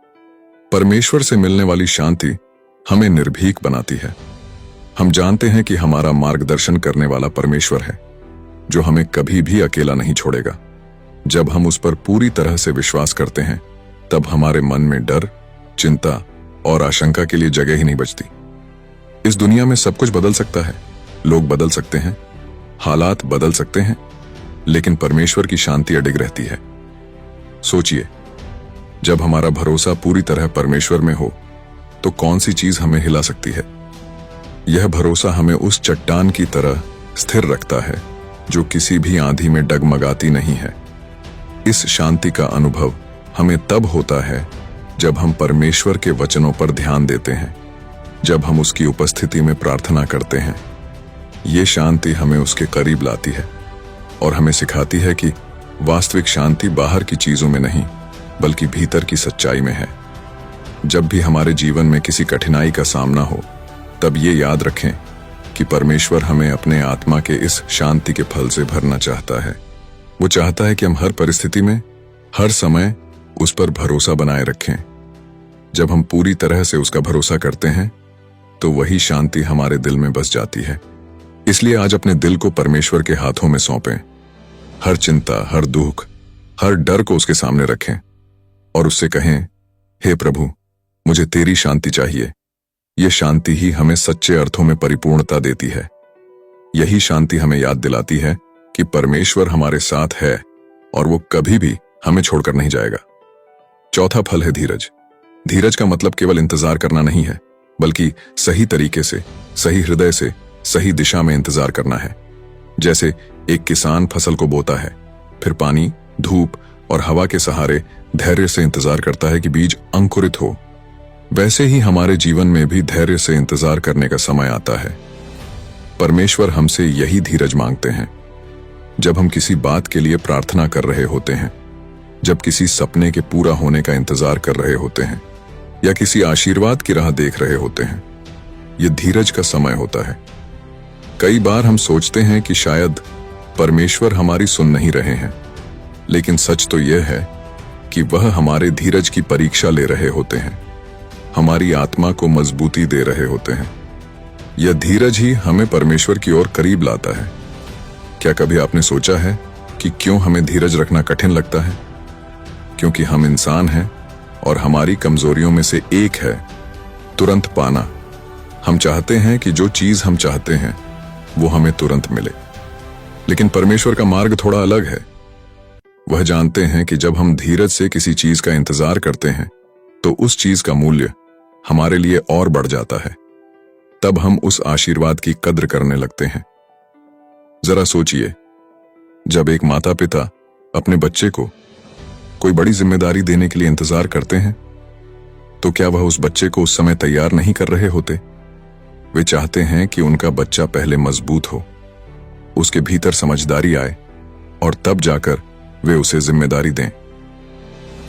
परमेश्वर से मिलने वाली शांति हमें निर्भीक बनाती है। हम जानते हैं कि हमारा मार्गदर्शन करने वाला परमेश्वर है, जो हमें कभी भी अकेला नहीं छोड़ेगा। जब हम उस पर पूरी तरह से विश्वास करते हैं, तब हमारे मन में डर, चिंता और आशंका के लिए जगह ही नहीं बचती। इस दुनिया में सब कुछ बदल सकता है, लोग बदल सकते हैं, हालात बदल सकते हैं, लेकिन परमेश्वर की शांति अडिग रहती है। सोचिए, जब हमारा भरोसा पूरी तरह परमेश्वर में हो, तो कौन सी चीज हमें हिला सकती है? यह भरोसा हमें उस चट्टान की तरह स्थिर रखता है जो किसी भी आंधी में डगमगाती नहीं है। इस शांति का अनुभव हमें तब होता है जब हम परमेश्वर के वचनों पर ध्यान देते हैं, जब हम उसकी उपस्थिति में प्रार्थना करते हैं। ये शांति हमें उसके करीब लाती है और हमें सिखाती है कि वास्तविक शांति बाहर की चीजों में नहीं, बल्कि भीतर की सच्चाई में है। जब भी हमारे जीवन में किसी कठिनाई का सामना हो, तब ये याद रखें कि परमेश्वर हमें अपने आत्मा के इस शांति के फल से भरना चाहता है। वो चाहता है कि हम हर परिस्थिति में, हर समय उस पर भरोसा बनाए रखें। जब हम पूरी तरह से उसका भरोसा करते हैं, तो वही शांति हमारे दिल में बस जाती है। इसलिए आज अपने दिल को परमेश्वर के हाथों में सौंपें। हर चिंता, हर दुख, हर डर को उसके सामने रखें और उससे कहें, हे प्रभु, मुझे तेरी शांति चाहिए। यह शांति ही हमें सच्चे अर्थों में परिपूर्णता देती है। यही शांति हमें याद दिलाती है कि परमेश्वर हमारे साथ है और वो कभी भी हमें छोड़कर नहीं जाएगा। चौथा फल है धीरज। धीरज का मतलब केवल इंतजार करना नहीं है, बल्कि सही तरीके से, सही हृदय से, सही दिशा में इंतजार करना है। जैसे एक किसान फसल को बोता है, फिर पानी, धूप और हवा के सहारे धैर्य से इंतजार करता है कि बीज अंकुरित हो, वैसे ही हमारे जीवन में भी धैर्य से इंतजार करने का समय आता है। परमेश्वर हमसे यही धीरज मांगते हैं। जब हम किसी बात के लिए प्रार्थना कर रहे होते हैं, जब किसी सपने के पूरा होने का इंतजार कर रहे होते हैं, या किसी आशीर्वाद की राह देख रहे होते हैं, यह धीरज का समय होता है। कई बार हम सोचते हैं कि शायद परमेश्वर हमारी सुन नहीं रहे हैं, लेकिन सच तो यह है कि वह हमारे धीरज की परीक्षा ले रहे होते हैं, हमारी आत्मा को मजबूती दे रहे होते हैं। यह धीरज ही हमें परमेश्वर की ओर करीब लाता है। क्या कभी आपने सोचा है कि क्यों हमें धीरज रखना कठिन लगता है? क्योंकि हम इंसान हैं और हमारी कमजोरियों में से एक है तुरंत पाना। हम चाहते हैं कि जो चीज हम चाहते हैं वो हमें तुरंत मिले। लेकिन परमेश्वर का मार्ग थोड़ा अलग है। वह जानते हैं कि जब हम धीरज से किसी चीज का इंतजार करते हैं तो उस चीज का मूल्य हमारे लिए और बढ़ जाता है। तब हम उस आशीर्वाद की कद्र करने लगते हैं। जरा सोचिए, जब एक माता पिता अपने बच्चे को कोई बड़ी जिम्मेदारी देने के लिए इंतजार करते हैं तो क्या वह उस बच्चे को उस समय तैयार नहीं कर रहे होते? वे चाहते हैं कि उनका बच्चा पहले मजबूत हो, उसके भीतर समझदारी आए और तब जाकर वे उसे जिम्मेदारी दें।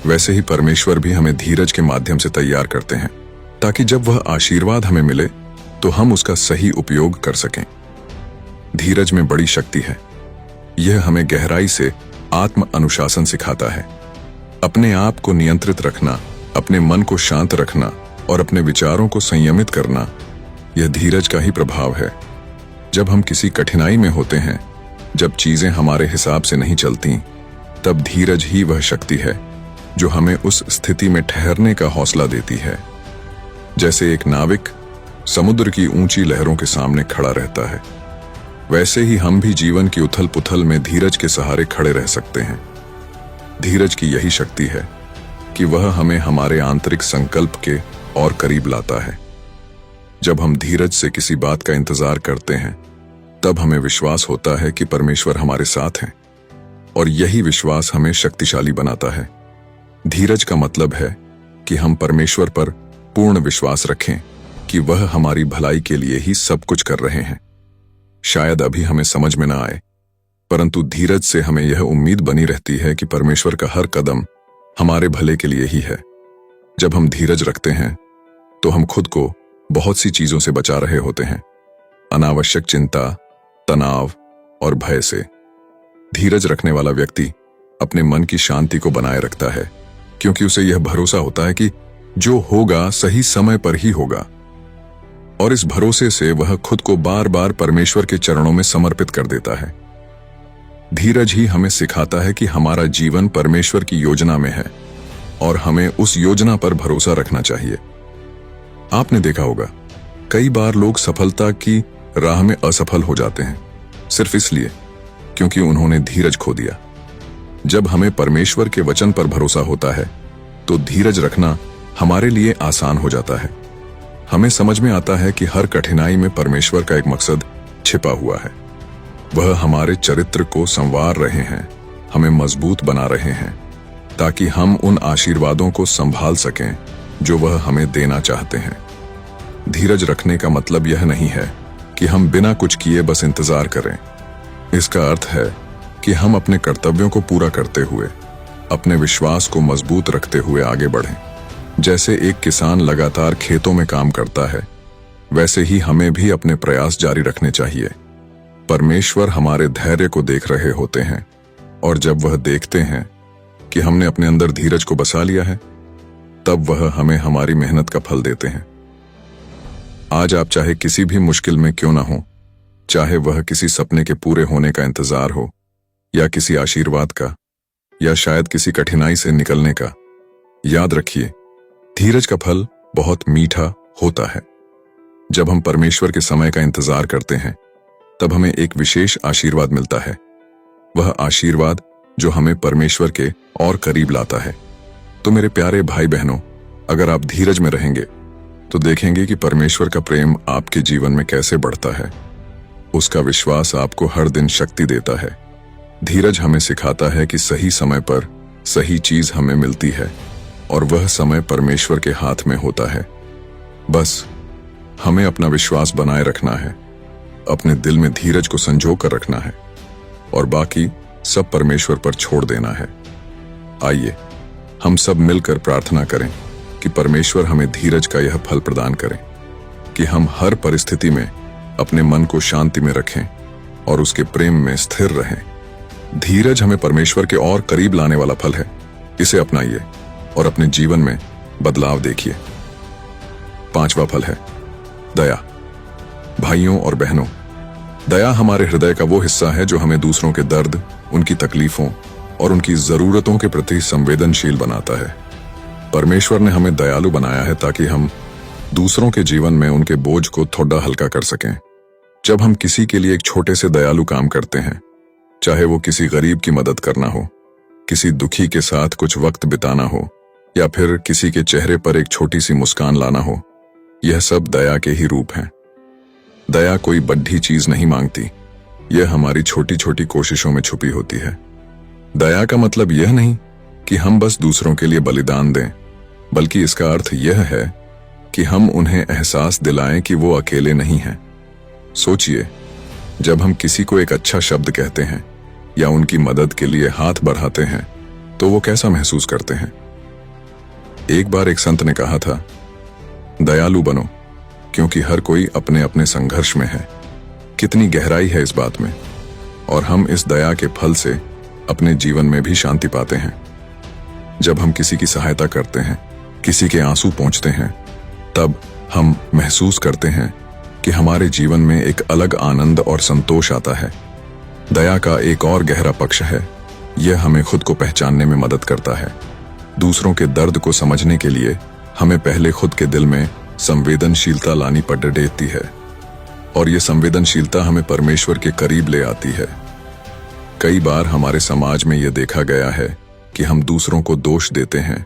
वैसे ही परमेश्वर भी हमें धीरज के माध्यम से तैयार करते हैं ताकि जब वह आशीर्वाद हमें मिले तो हम उसका सही उपयोग कर सकें। धीरज में बड़ी शक्ति है। यह हमें गहराई से आत्म अनुशासन सिखाता है। अपने आप को नियंत्रित रखना, अपने मन को शांत रखना और अपने विचारों को संयमित करना, यह धीरज का ही प्रभाव है। जब हम किसी कठिनाई में होते हैं, जब चीजें हमारे हिसाब से नहीं चलती, तब धीरज ही वह शक्ति है जो हमें उस स्थिति में ठहरने का हौसला देती है। जैसे एक नाविक समुद्र की ऊंची लहरों के सामने खड़ा रहता है, वैसे ही हम भी जीवन की उथल पुथल में धीरज के सहारे खड़े रह सकते हैं। धीरज की यही शक्ति है कि वह हमें हमारे आंतरिक संकल्प के और करीब लाता है। जब हम धीरज से किसी बात का इंतजार करते हैं, तब हमें विश्वास होता है कि परमेश्वर हमारे साथ हैं, और यही विश्वास हमें शक्तिशाली बनाता है। धीरज का मतलब है कि हम परमेश्वर पर पूर्ण विश्वास रखें कि वह हमारी भलाई के लिए ही सब कुछ कर रहे हैं। शायद अभी हमें समझ में ना आए, परंतु धीरज से हमें यह उम्मीद बनी रहती है कि परमेश्वर का हर कदम हमारे भले के लिए ही है। जब हम धीरज रखते हैं तो हम खुद को बहुत सी चीजों से बचा रहे होते हैं, अनावश्यक चिंता, तनाव और भय से। धीरज रखने वाला व्यक्ति अपने मन की शांति को बनाए रखता है, क्योंकि उसे यह भरोसा होता है कि जो होगा सही समय पर ही होगा, और इस भरोसे से वह खुद को बार बार परमेश्वर के चरणों में समर्पित कर देता है। धीरज ही हमें सिखाता है कि हमारा जीवन परमेश्वर की योजना में है और हमें उस योजना पर भरोसा रखना चाहिए। आपने देखा होगा, कई बार लोग सफलता की राह में असफल हो जाते हैं सिर्फ इसलिए क्योंकि उन्होंने धीरज खो दिया। जब हमें परमेश्वर के वचन पर भरोसा होता है तो धीरज रखना हमारे लिए आसान हो जाता है। हमें समझ में आता है कि हर कठिनाई में परमेश्वर का एक मकसद छिपा हुआ है। वह हमारे चरित्र को संवार रहे हैं, हमें मजबूत बना रहे हैं, ताकि हम उन आशीर्वादों को संभाल सकें जो वह हमें देना चाहते हैं। धीरज रखने का मतलब यह नहीं है कि हम बिना कुछ किए बस इंतजार करें। इसका अर्थ है कि हम अपने कर्तव्यों को पूरा करते हुए अपने विश्वास को मजबूत रखते हुए आगे बढ़ें। जैसे एक किसान लगातार खेतों में काम करता है, वैसे ही हमें भी अपने प्रयास जारी रखने चाहिए। परमेश्वर हमारे धैर्य को देख रहे होते हैं, और जब वह देखते हैं कि हमने अपने अंदर धीरज को बसा लिया है, तब वह हमें हमारी मेहनत का फल देते हैं। आज आप चाहे किसी भी मुश्किल में क्यों ना हो, चाहे वह किसी सपने के पूरे होने का इंतजार हो, या किसी आशीर्वाद का, या शायद किसी कठिनाई से निकलने का, याद रखिए, धीरज का फल बहुत मीठा होता है। जब हम परमेश्वर के समय का इंतजार करते हैं, तब हमें एक विशेष आशीर्वाद मिलता है। वह आशीर्वाद जो हमें परमेश्वर के और करीब लाता है। तो मेरे प्यारे भाई बहनों, अगर आप धीरज में रहेंगे तो देखेंगे कि परमेश्वर का प्रेम आपके जीवन में कैसे बढ़ता है। उसका विश्वास आपको हर दिन शक्ति देता है। धीरज हमें सिखाता है कि सही समय पर सही चीज हमें मिलती है, और वह समय परमेश्वर के हाथ में होता है। बस हमें अपना विश्वास बनाए रखना है, अपने दिल में धीरज को संजो कर रखना है, और बाकी सब परमेश्वर पर छोड़ देना है। आइए हम सब मिलकर प्रार्थना करें कि परमेश्वर हमें धीरज का यह फल प्रदान करें, कि हम हर परिस्थिति में अपने मन को शांति में रखें और उसके प्रेम में स्थिर रहें। धीरज हमें परमेश्वर के और करीब लाने वाला फल है। इसे अपनाइए और अपने जीवन में बदलाव देखिए। 5वां फल है दया। भाइयों और बहनों, दया हमारे हृदय का वो हिस्सा है जो हमें दूसरों के दर्द, उनकी तकलीफों और उनकी जरूरतों के प्रति संवेदनशील बनाता है। परमेश्वर ने हमें दयालु बनाया है ताकि हम दूसरों के जीवन में उनके बोझ को थोड़ा हल्का कर सकें। जब हम किसी के लिए एक छोटे से दयालु काम करते हैं, चाहे वो किसी गरीब की मदद करना हो, किसी दुखी के साथ कुछ वक्त बिताना हो, या फिर किसी के चेहरे पर एक छोटी सी मुस्कान लाना हो, यह सब दया के ही रूप हैं। दया कोई बड़ी चीज नहीं मांगती, यह हमारी छोटी छोटी कोशिशों में छुपी होती है। दया का मतलब यह नहीं कि हम बस दूसरों के लिए बलिदान दें, बल्कि इसका अर्थ यह है कि हम उन्हें एहसास दिलाएं कि वो अकेले नहीं हैं। सोचिए, जब हम किसी को एक अच्छा शब्द कहते हैं या उनकी मदद के लिए हाथ बढ़ाते हैं तो वो कैसा महसूस करते हैं। एक बार एक संत ने कहा था, दयालु बनो क्योंकि हर कोई अपने अपने संघर्ष में है। कितनी गहराई है इस बात में, और हम इस दया के फल से अपने जीवन में भी शांति पाते हैं। जब हम किसी की सहायता करते हैं, किसी के आंसू पोंछते हैं, तब हम महसूस करते हैं कि हमारे जीवन में एक अलग आनंद और संतोष आता है। दया का एक और गहरा पक्ष है, यह हमें खुद को पहचानने में मदद करता है। दूसरों के दर्द को समझने के लिए हमें पहले खुद के दिल में संवेदनशीलता लानी पड़ती है, और यह संवेदनशीलता हमें परमेश्वर के करीब ले आती है। कई बार हमारे समाज में यह देखा गया है कि हम दूसरों को दोष देते हैं,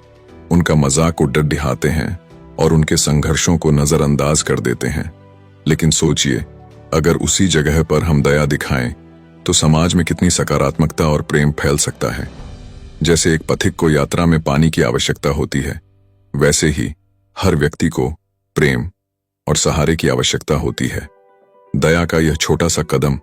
उनका मजाक उड़ाते हैं और उनके संघर्षों को नजरअंदाज कर देते हैं। लेकिन सोचिए, अगर उसी जगह पर हम दया दिखाएं तो समाज में कितनी सकारात्मकता और प्रेम फैल सकता है। जैसे एक पथिक को यात्रा में पानी की आवश्यकता होती है, वैसे ही हर व्यक्ति को प्रेम और सहारे की आवश्यकता होती है। दया का यह छोटा सा कदम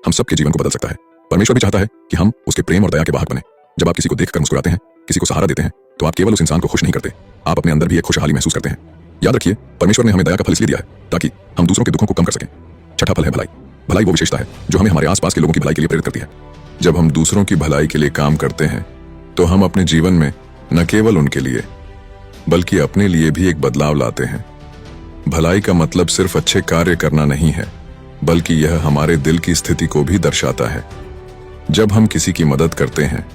हम सबके जीवन को बदल सकता है। परमेश्वर भी चाहता है कि हम उसके प्रेम और दया के वाहक बने। जब आप किसी को देखकर मुस्कुराते हैं, किसी को सहारा देते हैं, तो आप केवल उस इंसान को खुश नहीं करते, आप अपने अंदर भी एक खुशहाली महसूस करते हैं। याद रखिए, परमेश्वर ने हमें दया का फल इसलिए दिया है ताकि हम दूसरों के दुखों को कम कर सकें। छठा फल है भलाई। भलाई वो विशेषता है जो हमें हमारे आसपास के लोगों की भलाई के लिए प्रेरित करती है। जब हम दूसरों की भलाई के लिए काम करते हैं तो हम अपने जीवन में न केवल उनके लिए बल्कि अपने लिए भी एक बदलाव लाते हैं। भलाई का मतलब सिर्फ अच्छे कार्य करना नहीं है, बल्कि यह हमारे दिल की स्थिति को भी दर्शाता है। जब हम किसी की मदद करते हैं